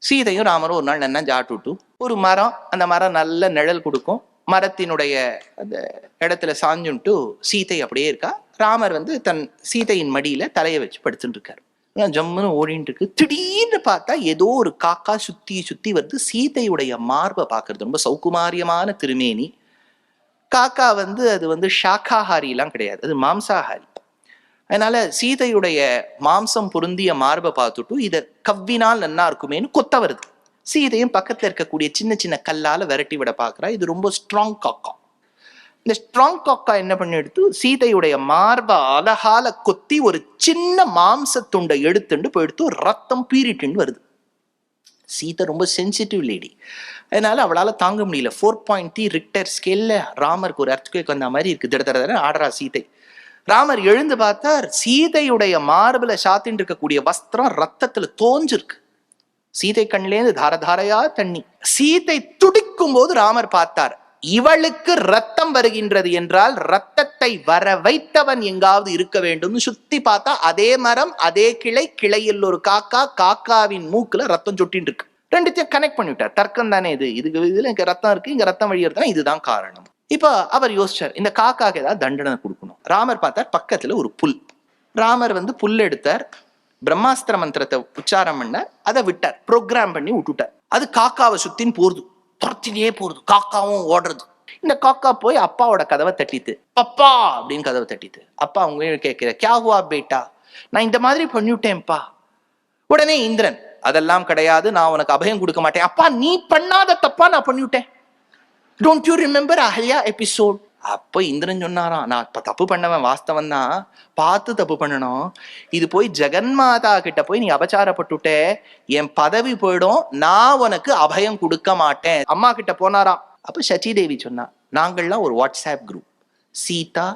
சீதையும் ராமரும் ஒரு நாள் நல்லா ஜாட்டுட்டு ஒரு மரம், அந்த மரம் நல்ல நிழல் கொடுக்கும், மரத்தினுடைய அந்த இடத்துல சாஞ்சுன்ட்டு சீதை அப்படியே இருக்கா. ராமர் தன் சீதையின் மடியில தலையை வச்சு படுத்துட்டு இருக்காரு. ஜம்முன்னு ஓடிட்டு இருக்கு. திடீர்னு பார்த்தா ஏதோ ஒரு காக்கா சுத்தி சுத்தி வருது. சீதையுடைய மார்பை பார்க்கறது. ரொம்ப சௌகுமாரியமான திருமேனி. காக்கா அது ஷாக்காஹாரி எல்லாம் கிடையாது, அது மாம்சாஹாரி. அதனால சீதையுடைய மாம்சம் பொருந்திய மார்பை பார்த்துட்டு இதை கவ்வினால் நன்னா இருக்குமேனு கொத்த வருது. சீதையும் பக்கத்துல இருக்கக்கூடிய சின்ன சின்ன கல்லால விரட்டி விட பாக்குறா. இது ரொம்ப ஸ்ட்ராங் காக்கா. இந்த ஸ்ட்ராங் காக்கா என்ன பண்ணி எடுத்து சீதையுடைய மார்பை அழகால கொத்தி ஒரு சின்ன மாம்ச துண்டை எடுத்துட்டு போயிடுத்து ரத்தம் பீறிட்டுன்னு வருது. சீதை ரொம்ப சென்சிட்டிவ் லேடி, அதனால அவளால தாங்க முடியல. 4.3 ரிக்டர் ஸ்கேல்ல ராமருக்கு ஒரு எர்த்குவேக் வந்த மாதிரி இருக்கு. திடத்தர ஆடுறா சீதை. ராமர் எழுந்து பார்த்தார், சீதையுடைய மார்புல சாத்தின்னு இருக்கக்கூடிய வஸ்திரம் ரத்தத்துல தோஞ்சிருக்கு. சீதை கண்ணிலேருந்து தாரதாரையா தண்ணி. சீதை துடிக்கும் போது ராமர் பார்த்தார், இவளுக்கு ரத்தம் வருகின்றது என்றால் ரத்தத்தை வர வைத்தவன் எங்காவது இருக்க வேண்டும். சுத்தி பார்த்தா அதே மரம், அதே கிளை, கிளையில் ஒரு காக்கா, காக்காவின் மூக்குல ரத்தம் சொட்டின்னு இருக்கு. ரெண்டுத்தையும் கனெக்ட் பண்ணிவிட்டார். தர்க்கம் தானே இது, இதுல இங்க ரத்தம் இருக்கு, இங்க ரத்தம் வழியறதுனா இதுதான் காரணம். இப்ப அவர் யோசிச்சார், இந்த காக்காக்கு ஏதாவது தண்டனை கொடுக்கணும். ராமர் பார்த்தார், பக்கத்துல ஒரு புல். ராமர் புல் எடுத்தார், பிரம்மாஸ்திர மந்திரத்தை உச்சாரம் பண்ணார், அதை விட்டார், ப்ரோக்ராம் பண்ணி விட்டுட்டார். அது காக்காவை சுத்தின்னு போறது, துரத்தினே போறது, காக்காவும் ஓடுறது. இந்த காக்கா போய் அப்பாவோட கதவை தட்டித்து, பப்பா அப்படின்னு கதவை தட்டித்து. அப்பா அவங்க கேட்கிற, கியா ஹுவா பேட்டா, நான் இந்த மாதிரி பண்ணிவிட்டேன்ப்பா. உடனே இந்திரன், அதெல்லாம் கிடையாது, நான் உனக்கு அபயம் கொடுக்க மாட்டேன். அப்பா நீ பண்ணாத தப்பா நான் பண்ணிவிட்டேன், don't you remember Ahalya episode? அப்போ இந்திரன் சொன்னாராம், நான் தப்பு பண்ணவன் வாஸ்தவன் தான், பார்த்து தப்பு பண்ணணும். இது போய் ஜெகன்மாதா கிட்ட போய் நீ அபச்சாரப்பட்டுட்ட, என் பதவி போயிடும், நான் உனக்கு அபயம் கொடுக்க மாட்டேன். அம்மா கிட்ட போனாராம். அப்ப சச்சி தேவி சொன்னா, நாங்கள்லாம் ஒரு வாட்ஸ்அப் குரூப், சீதா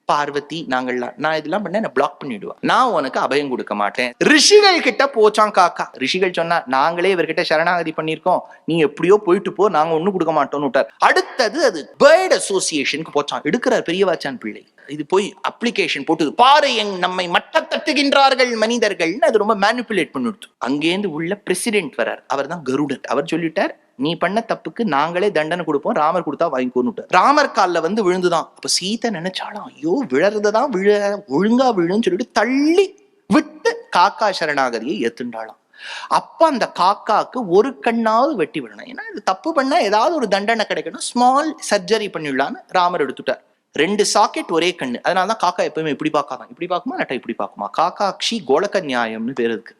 பார்வதி நாங்கள்லாம், நான் இதெல்லாம் பண்ண என்ன பிளாக் பண்ணிடுவேன், நான் உனக்கு அபயம் கொடுக்க மாட்டேன். ரிஷிகள் கிட்ட போச்சான் காக்கா. ரிஷிகள் சொன்னா, நாங்களே இவர்கிட்ட சரணாகதி பண்ணிருக்கோம், நீ எப்படியோ போயிட்டு போ, நாங்க ஒண்ணும் கொடுக்க மாட்டோம்னு விட்டார். அடுத்தது அது பேர்ட் அசோசியேஷனுக்கு போச்சான். எடுக்கிறார் பெரியவாச்சான் பிள்ளை. இது போய் அப்ளிகேஷன் போட்டு, பாரு நம்மை மட்ட தட்டுகின்றார்கள் மனிதர்கள், அது ரொம்ப மேனிபுலேட் பண்ணிடுது. அங்கேருந்து உள்ள பிரசிடென்ட் வரார், அவர் தான் கருடன். அவர் சொல்லிட்டார், நீ பண்ண தப்புக்கு நாங்களே தண்டனை கொடுப்போம், ராமர் கொடுத்தா வாங்கிக்கோன்னு. ராமர் காலில் விழுந்துதான். அப்ப சீதை நினைச்சாலும், ஐயோ விழறதுதான் விழ, ஒழுங்கா விழுன்னு சொல்லிட்டு தள்ளி விட்டு காக்கா சரணாகதியை ஏத்துண்டாளாம். அப்ப அந்த காக்காக்கு ஒரு கண்ணாவது வெட்டி விடணும், ஏன்னா இது தப்பு பண்ணா ஏதாவது ஒரு தண்டனை கிடைக்கணும், ஸ்மால் சர்ஜரி பண்ணிடலான்னு ராமர் எடுத்துட்டார். 2 சாக்கெட் ஒரே கண்ணு. அதனாலதான் காக்கா எப்பவுமே இப்படி பார்க்காதான், இப்படி பார்க்குமா நட்டா இப்படி பார்க்குமா. காக்காட்சி கோலக்க நியாயம்னு பேர் இருக்கு.